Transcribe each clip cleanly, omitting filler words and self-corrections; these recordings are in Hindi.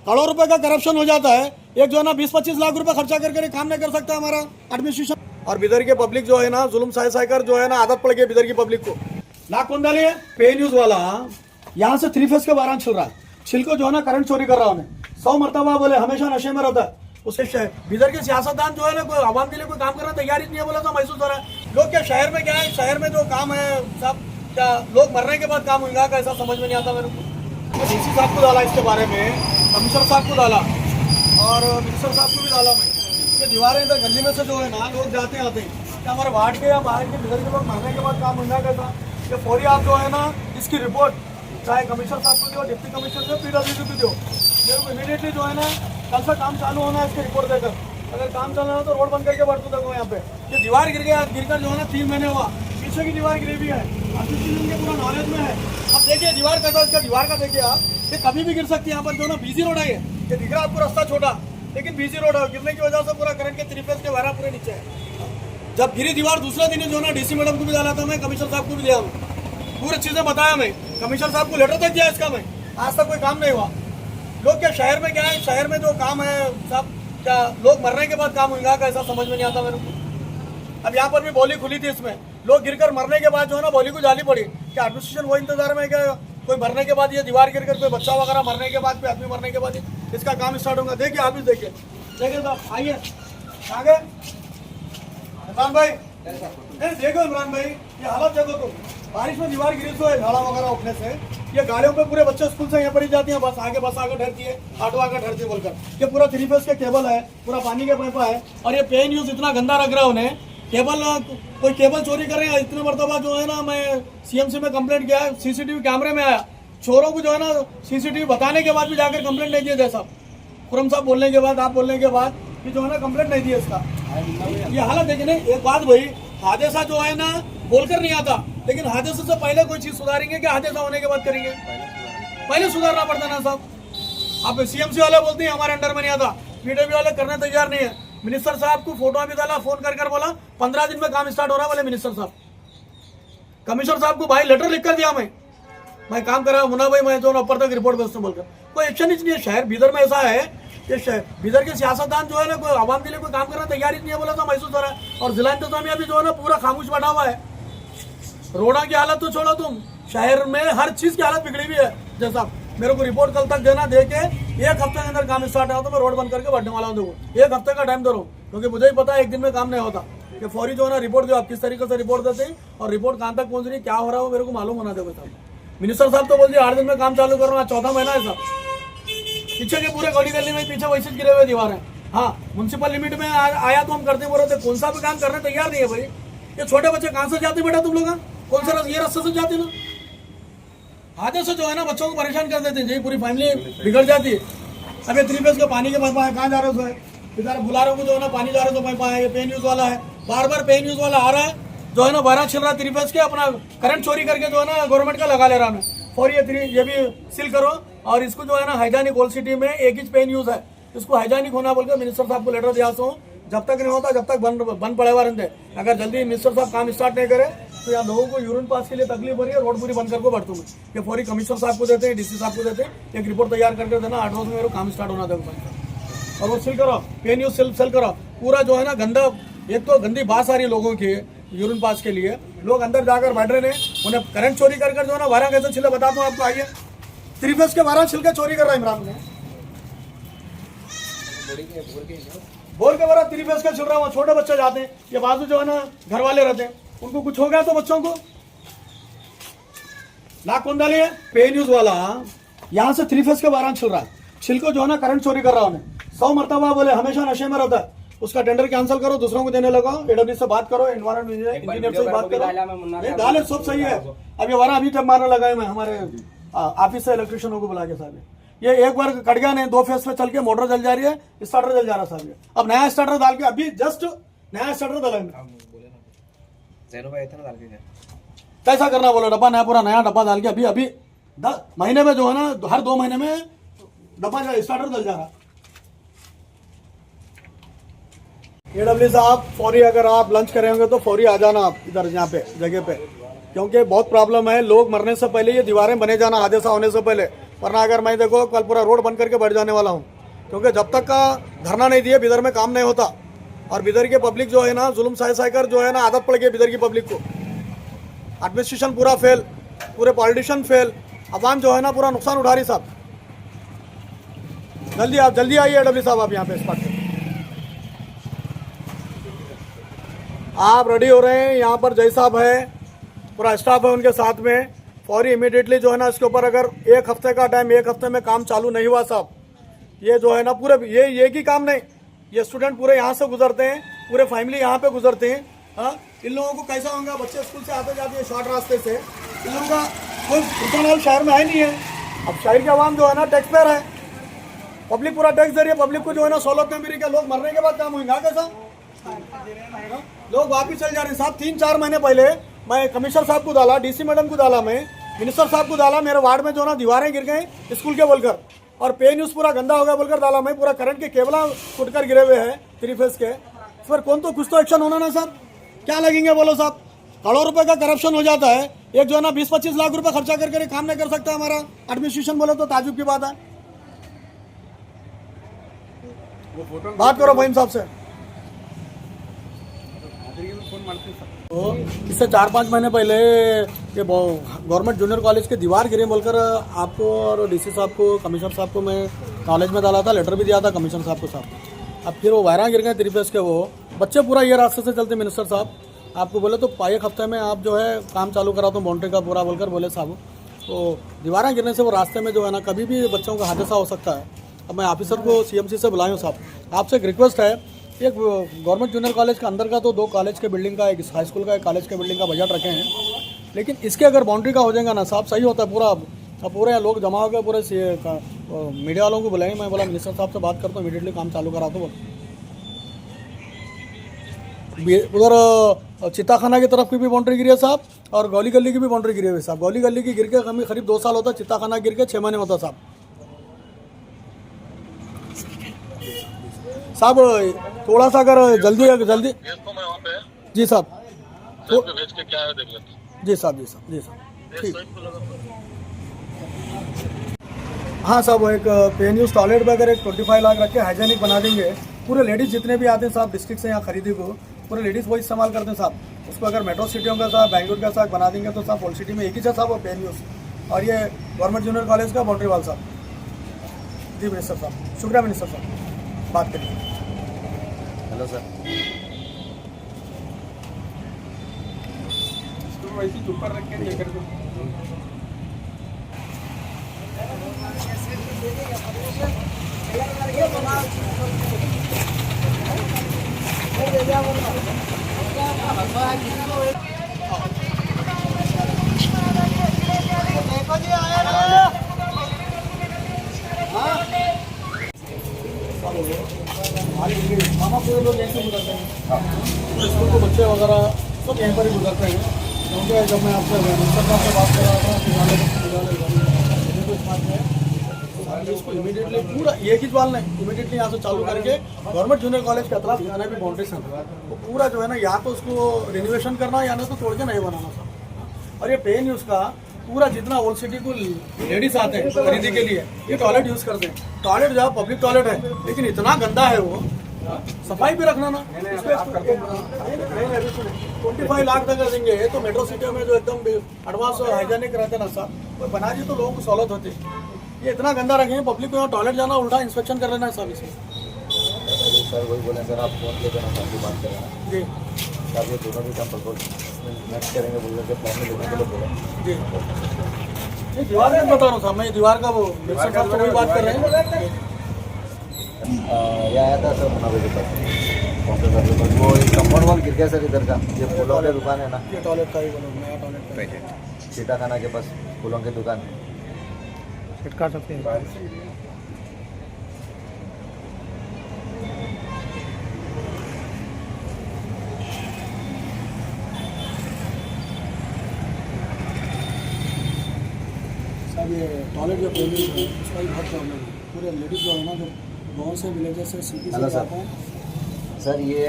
करोड़ रुपए का करप्शन हो जाता है। एक जो है ना 20-25 लाख रुपए खर्चा करके काम नहीं कर सकता हमारा एडमिनिस्ट्रेशन। और बिदर के पब्लिक जो है ना जुल्म साय कर जो है ना आदत पड़ गई बिदर की पब्लिक को। लाख कौन डाली है? पे न्यूज वाला यहाँ से 3 फेज के 12 छिल रहा है। छिलको जो है ना करंट चोरी कर रहा है। 100 मरतबा बोले हमेशा नशे में रहता है। उसके बिदर के सियासतदान जो है ना कोई आवाम के लिए कोई काम करना तैयार ही नहीं है बोला तो महसूस हो रहा है। लोग क्या शहर में क्या है, शहर में जो काम है सब क्या लोग मरने के बाद काम होगा कैसा समझ में नहीं आता मेरे को। डीसी साहब को डाला इसके बारे में, कमिश्नर साहब को डाला और मिनिस्टर साहब को भी डाला मैं। ये दीवारें इधर गली में से जो है ना लोग जाते आते हैं क्या हमारे वार्ड के या बाहर के बिदर के लोग मरने के बाद काम होगा कैसा। ये फौरी आप जो है ना इसकी रिपोर्ट चाहे कमिश्नर साहब को दो, डिप्टी कमिश्नर दो, PWD को दो। मेरे को इमीडिएटली जो है ना कल से काम चालू होना है इसकी रिपोर्ट देकर। अगर काम चलना है तो रोड बंद करके बढ़ देखो यहाँ पे। ये दीवार गिर गया, गिरकर जो है ना 3 महीने हुआ। पीछे की दीवार गिरी भी है, के पूरा नॉलेज में है। अब देखिए दीवार कैसा, इसका दीवार का देखिए आप, ये कभी भी गिर सकती है। यहाँ पर जो ना बीजी रोड है, ये दिख रहा है आपको रास्ता छोटा लेकिन बीजी रोड है। गिरने की वजह से पूरा करंट के 3 फेज के वायरा पूरे नीचे है। जब गिरी दीवार दूसरे दिन जो ना डीसी मैडम को भी डाला था मैं, कमिश्नर साहब को भी दिया मैं, पूरी चीजें बताया मैं, कमिश्नर साहब को लेटर तक दिया इसका मैं। आज तक कोई काम नहीं हुआ। लोग क्या शहर में क्या है, शहर में जो काम है सब क्या लोग मरने के बाद काम होगा कैसा समझ में नहीं आता मेरे को। अब यहाँ पर भी बोली खुली थी, इसमें लोग गिरकर मरने के बाद जो है ना बोली को जाली पड़ी। क्या एडमिनिस्ट्रेशन वो इंतजार में क्या कोई मरने के बाद ये दीवार गिरकर कोई बच्चा वगैरह मरने के बाद कोई आदमी मरने के बाद इसका काम स्टार्ट होगा। देखिए आप भी देखिए साहब, आइए आगे इमरान भाई, देखो इमरान भाई ये हालत देखो तुम। बारिश में दीवार गिरी तो है झाड़ा वगैरह उठने से। ये गाड़ियों पे पूरे बच्चे स्कूल से यहाँ पर ही जाती हैं, बस आगे ठहरती है, ऑटो आगे ठहरती है बोलकर। ये पूरा 3 फेज के केबल है, पूरा पानी के पाइपा है। और ये पे न्यूज इतना गंदा रख रहा है उन्हें। केबल कोई केबल चोरी कर रहे हैं। इतने मरतबा जो है ना मैं CMC में कंप्लेंट किया है, CCTV कैमरे में आया। चोरों को जो है ना CCTV बताने के बाद भी जाकर कंप्लेंट नहीं दिया जाए साहब। खुरम साहब बोलने के बाद, आप बोलने के बाद कि जो है ना कंप्लेंट नहीं दिया इसका। ये हालत देखिए ना। एक बात भाई, हादसा जो है ना बोलकर नहीं आता, लेकिन हादसे से पहले कोई चीज सुधारेंगे कि हादसा होने के बाद करेंगे? पहले सुधारना पड़ता ना साहब। आप CMC वाले बोलते हैं हमारे अंडर में नहीं आता, PWD वाले करने तैयार नहीं है। मिनिस्टर साहब को फोटो भी डाला, फोन कर बोला 15 दिन में काम स्टार्ट हो रहा है बोले मिनिस्टर साहब। कमिश्नर साहब को भाई लेटर लिख कर दिया मैं काम कर रहा हूँ मुन्ना भाई, मैं जो ऊपर तक रिपोर्ट भेजता बोलकर कोई एक्शन ही नहीं है। शहर बिदर में ऐसा है कि बिदर के सियासतदान जो है ना कोई आवाम के लिए कोई काम करना तैयार ही नहीं है बोला तो महसूस हो रहा है। और जिला इंतजामिया भी जो है ना पूरा खामोश बैठा हुआ है। रोडा की हालत तो छोड़ो तुम, शहर में हर चीज की हालत बिगड़ी हुई है। जैसा मेरे को रिपोर्ट कल तक देना, दे के 1 हफ्ते के अंदर काम स्टार्ट हो तो मैं रोड बंद करके बैठने वाला हूँ। देखो 1 हफ्ते का टाइम दो, क्योंकि मुझे ही पता है 1 दिन में काम नहीं होता। कि फौरी जो है ना रिपोर्ट दो, आप किस तरीके से रिपोर्ट देते हैं और रिपोर्ट कहाँ तक पहुंच रही है, क्या हो रहा है वो मेरे को मालूम होना चाहिए साहब। मिनिस्टर साहब तो बोल दिए 8 दिन में काम चालू कर रहा हूँ, 14 महीना है साहब। पीछे के पूरे गली गली में पीछे वैसे गिरे हुए दीवार है। हाँ म्यूनसिपल लिमिट में आया तो हम करते बोल रहे थे, कौन सा भी काम करने तैयार नहीं है भाई। ये छोटे बच्चे कहाँ से जाते बेटा तुम लोग, कौन सा ये रास्ते से जाते ना। आधे से जो है ना बच्चों को परेशान कर देते हैं, यही पूरी फैमिली बिगड़ जाती है। अब ये 3 फेज के पानी के पाइपा है, कहाँ जा रहे हो बेचारे बुलारों को जो है ना पानी जा रहे तो पाइपा है। ये पे न्यूज वाला है, बार बार पे न्यूज वाला आ रहा है जो है ना 12 छिल रहा 3 फेज के, अपना करंट चोरी करके जो है ना गवर्नमेंट का लगा ले रहा है। और ये भी सील करो और इसको जो है ना हाइजानिक ओल्ड सिटी में 1 इंच पे न्यूज है, इसको हाइजानिक होना बोलकर मिनिस्टर साहब को लेटर दिया सो। जब तक नहीं होता जब तक बंद पड़े हुआ रहते। अगर जल्दी मिनिस्टर साहब काम स्टार्ट नहीं करे तो यहाँ लोगों को यूरिन पास के लिए तकलीफ हो रही है। रोड पूरी बंद करके बढ़तू मैं ये फौरी कमिश्नर साहब को देते हैं, DC साहब को देते हैं, एक रिपोर्ट तैयार करके देना 8 रोज में मेरे को काम स्टार्ट होना देगा। और वो सील करो, पे न्यूज सेल करो पूरा जो है ना गंदा। एक तो गंदी बात आ रही है लोगों की यूरिन पास के लिए, लोग अंदर जाकर बैठ रहे हैं। उन्हें करंट चोरी कर जो है ना 12 कैसे छिले बताता हूँ आपको। आइए 3 फेज के 12 छिलके चोरी कर रहा है इमरान ने। बोल के 12 3 फेज का छिल रहा है, छोटे बच्चे जाते हैं। ये बाजू जो है ना घर वाले रहते हैं, उनको कुछ हो गया तो बच्चों को लाख कौन डाली है? पे न्यूज वाला यहाँ से 3 फेज के 12 छिल रहा है। छिलको जो है ना करंट चोरी कर रहा है। 100 मरतबा बोले हमेशा नशे में रहता है। उसका टेंडर कैंसिल करो, दूसरों को देने लगाओ। AWD से बात करो, एनवायरमेंट इंजीनियर से बात करो, डाले सब सही है। अब ये वारा अभी तक मारने लगा है मैं हमारे ऑफिस से इलेक्ट्रिशियनों को बुला के साहब। ये एक बार कट गया नहीं, 2 फेज पे चल के मोटर जल जा रही है, स्टार्टर जल जा रहा साहब। अब नया स्टार्टर डाल के अभी जस्ट नया स्टार्टर डाला कैसा करना बोलो, डब्बा नया पूरा नया डब्बा डाल के अभी 10 महीने में जो है ना हर 2 महीने में डब्बा स्टार्टर जल जा रहा। AWD साहब फौरी अगर आप लंच करेंगे तो फौरी आ जाना आप इधर यहाँ पे जगह पे, क्योंकि बहुत प्रॉब्लम है। लोग मरने से पहले ये दीवारें बने जाना, हादसा होने से पहले वरना अगर मैं देखो कल पूरा रोड बंद करके बैठ जाने वाला हूँ, क्योंकि जब तक का धरना नहीं दिए बिदर में काम नहीं होता। और बिदर के पब्लिक जो है ना, जुल्म साय कर जो है ना, आदत पड़ गई बिदर की पब्लिक को। एडमिनिस्ट्रेशन पूरा फेल, पूरे पॉलिटिशियन फेल, अवाम जो है ना पूरा नुकसान उठा रही। साहब जल्दी आइए एडब्ल्यू साहब, आप यहाँ पे स्पॉट पे आप रेडी हो रहे हैं। यहाँ पर जय साहब है, पूरा स्टाफ है उनके साथ में। फौरी इमीडिएटली जो है ना इसके ऊपर अगर एक हफ्ते का टाइम, एक हफ्ते में काम चालू नहीं हुआ साहब, ये जो है ना पूरे ये की काम नहीं, ये स्टूडेंट पूरे यहाँ से गुजरते हैं, पूरे फैमिली यहाँ पे गुजरते हैं। हाँ, इन लोगों को कैसा होगा, बच्चे स्कूल से आते जाते हैं शॉर्ट रास्ते से, इन लोगों का कोई पर्सनल शहर में है नहीं है। अब शहर के आवाम जो है ना टैक्स पेयर है, पब्लिक पूरा टैक्स दे रही है, पब्लिक को जो है ना सहूलत नहीं मिल रही। क्या लोग मरने के बाद काम होगा कैसा? लोग वापिस चल जा रहे हैं साहब। 3-4 महीने पहले मैं कमिश्नर साहब को डाला, डीसी मैडम को डाला, मैं मिनिस्टर साहब को डाला, मेरे वार्ड में जो ना दीवारें गिर गए स्कूल के बोलकर, और पे न्यूज़ पूरा गंदा हो गया बोलकर डाला मैं। पूरा करंट के केबला फुट कर गिरे हुए हैं 3 फेज के। इस पर कौन तो कुछ तो एक्शन होना ना साहब। क्या लगेंगे बोलो साहब? करोड़ों रुपए का करप्शन हो जाता है। एक जो है ना 20-25 लाख रुपए खर्चा करके काम नहीं कर सकता हमारा एडमिनिस्ट्रेशन, बोले तो ताजुब की बात है। बात करो फहीम साहब से। तो इससे 4-5 महीने पहले ये गवर्नमेंट जूनियर कॉलेज के दीवार गिरे बोलकर आपको और डीसी साहब को, कमिश्नर साहब को मैं कॉलेज में डाला था, लेटर भी दिया था कमिश्नर साहब को साहब। अब फिर वो वायरा गिर गए 3 फेज के, वो बच्चे पूरा ये रास्ते से चलते। मिनिस्टर साहब आपको बोले तो एक हफ्ते में आप जो है काम चालू करा दो बाउंड्री का पूरा बोलकर बोले साहब। तो दीवारें गिरने से वो रास्ते में जो है ना कभी भी बच्चों का हादसा हो सकता है। अब मैं ऑफिसर को सीएमसी से बुलाया हूँ साहब, आपसे एक रिक्वेस्ट है, एक गवर्नमेंट जूनियर कॉलेज के अंदर का तो 2 कॉलेज के बिल्डिंग का, एक हाई स्कूल का, एक कॉलेज के बिल्डिंग का बजट रखे हैं, लेकिन इसके अगर बाउंड्री का हो जाएगा ना साहब सही होता है। पूरे लोग जमा हो गए, पूरे मीडिया वालों को बुलाएंगे। मैं बोला मिनिस्टर साहब से बात करता हूँ, इमीडिएटली काम चालू करा दो। उधर चित्ताखाना की तरफ की भी बाउंड्री गिरी है साहब, और गौली गली की भी बाउंड्री गिरी हुई साहब। गौली गली की गिर के कभी करीब 2 साल होता, चित्ताखाना गिर के 6 महीने होता साहब। साहब थोड़ा सा अगर जल्दी जी साहब, भेज के क्या है देख लेते। जी साहब ठीक। हाँ साहब, वो एक पे न्यूज़ टॉयलेट में अगर एक 25 लाख रख के हाइजेनिक बना देंगे, पूरे लेडीज़ जितने भी आते हैं साहब डिस्ट्रिक्ट से यहाँ खरीदी को, पूरे लेडीज़ वही इस्तेमाल करते हैं साहब। उसको अगर मेट्रो सिटियों का साहब, बेंगलुरु का साहब बना देंगे तो साहब होल सिटी में एक ही साहब वो पे न्यूज़, और ये गवर्नमेंट जूनियर कॉलेज का बाउंड्री वाल साहब। जी मिनिस्टर साहब, शुक्रिया मिनिस्टर साहब, बात करिए। हेलो सर, वैसे ऊपर रख के लेकर दो। मामा पूरे लोग यहीं से गुजरते हैं, स्कूल के बच्चे वगैरह सब यहीं पर ही गुजरते हैं। क्योंकि जब मैं आपसे मिनिस्टर साहब से बात कर रहा था तो इसको इमीडिएटली पूरा एक ही सवाल नहीं, इमीडिएटली यहाँ से चालू करके गवर्नमेंट जूनियर कॉलेज के अतराफ जितने भी बाउंड्रीज हैं वो पूरा जो है ना या तो उसको रिनोवेशन करना या तो तोड़ के नहीं बनाना सब। और ये पे न्यूज़ का पूरा जितना ओल्ड सिटी को लेडीज आते हैं खरीदी के लिए, ये टॉयलेट यूज़ करते हैं। टॉयलेट जो पब्लिक टॉयलेट है, लेकिन इतना गंदा है वो, सफाई भी रखना ना। 25 लाख तक कर देंगे तो मेट्रो सिटी में जो एकदम एडवांस हाइजेनिक रहते ना साहब, कोई बना दी तो लोगों को सहूलत होती। ये इतना गंदा रखेंगे, पब्लिक को यहाँ टॉयलेट जाना उल्टा इंस्पेक्शन कर लेना है साहब इसमें। सर वही बोले सर, आप फोन लेकर बात करें जी साहब, ये दोनों भी काम नेक्स्ट करेंगे बोल रहे प्लान में लेने के लिए बोले जी। ये दीवार में बता रहा हूँ साहब, मैं दीवार का वो मिनिस्टर साहब से वही बात कर रहे हैं। ये आया था सर मुनाफे के पास, वो कंपाउंड वॉल गिर गया सर इधर का, ये फूलों की दुकान है ना, ये टॉयलेट का ही बोलो, नया टॉयलेट का चिताखाना के पास फूलों की दुकान छिटका सकते हैं। साहब ये टॉयलेट जो प्रॉब्लम है उसका भी बहुत प्रॉब्लम है। पूरे लेडीज जो है ना, जो गाँव से विलेजेस से सिटी से जाते हैं, सर ये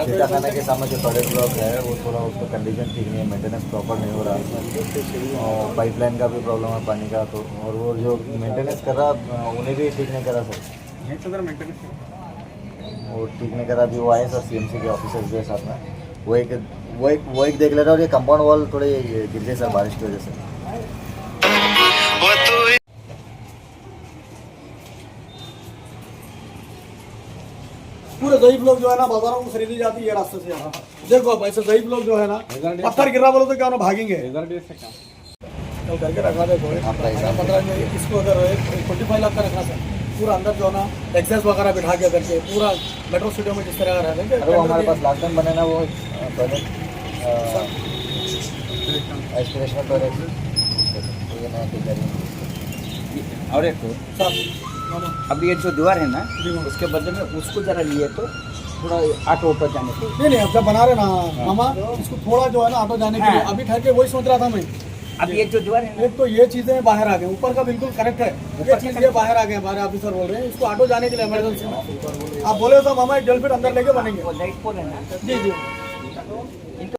सीता खाना के सामने जो टॉयलेट ब्लॉक है वो थोड़ा उसका कंडीशन ठीक नहीं है, मेंटेनेंस प्रॉपर नहीं हो रहा और पाइपलाइन का भी प्रॉब्लम है पानी का, तो और वो जो मेंटेनेंस कर रहा उन्हें भी ठीक नहीं करा सर, वो ठीक नहीं करा। अभी वो आए सर CMC के ऑफिसर्स के साथ में, वो एक देख ले रहा है और ये कंपाउंड वॉल थोड़े गिर गए सर बारिश की वजह से। पूरे ज़ईफ लोग जो है ना बाजारों को खरीदी जाती है ये रास्ते से यहाँ। देखो अब ऐसे ज़ईफ लोग जो है ना पत्थर गिरा बोलो तो क्या ना भागेंगे। कल करके रखा देखो आपका हिसाब 15 में इसको अगर 45 लाख का रखा सर, पूरा अंदर जो है ना एक्सेस वगैरह बिठा के करके पूरा मेट्रो सिटियों में जिस तरह का रहते अरे वो हमारे पास लास्ट टाइम बने ना वो टॉयलेट एस्पिरेशनल टॉयलेट, तो ये नया ठीक है। और एक तो अब ये जो दीवार है ना उसके बदले में उसको जरा लिए तो थोड़ा ऑटो ऊपर जाने को। नहीं अब जब बना रहे ना मामा इसको थोड़ा जो है ना ऑटो जाने के लिए अभी ठहर के वही सोच रहा था मैं। अब ये जो दीवार है ना एक तो ये चीजें बाहर आ गई, ऊपर का बिल्कुल करेक्ट है, ये चीजें बाहर आ गए हमारे ऑफिसर बोल रहे हैं इसको ऑटो जाने के लिए इमरजेंसी में आप बोले तो मामा एक 1.5 फीट अंदर लेके बनेंगे। वो लाइट पोल है ना जी जी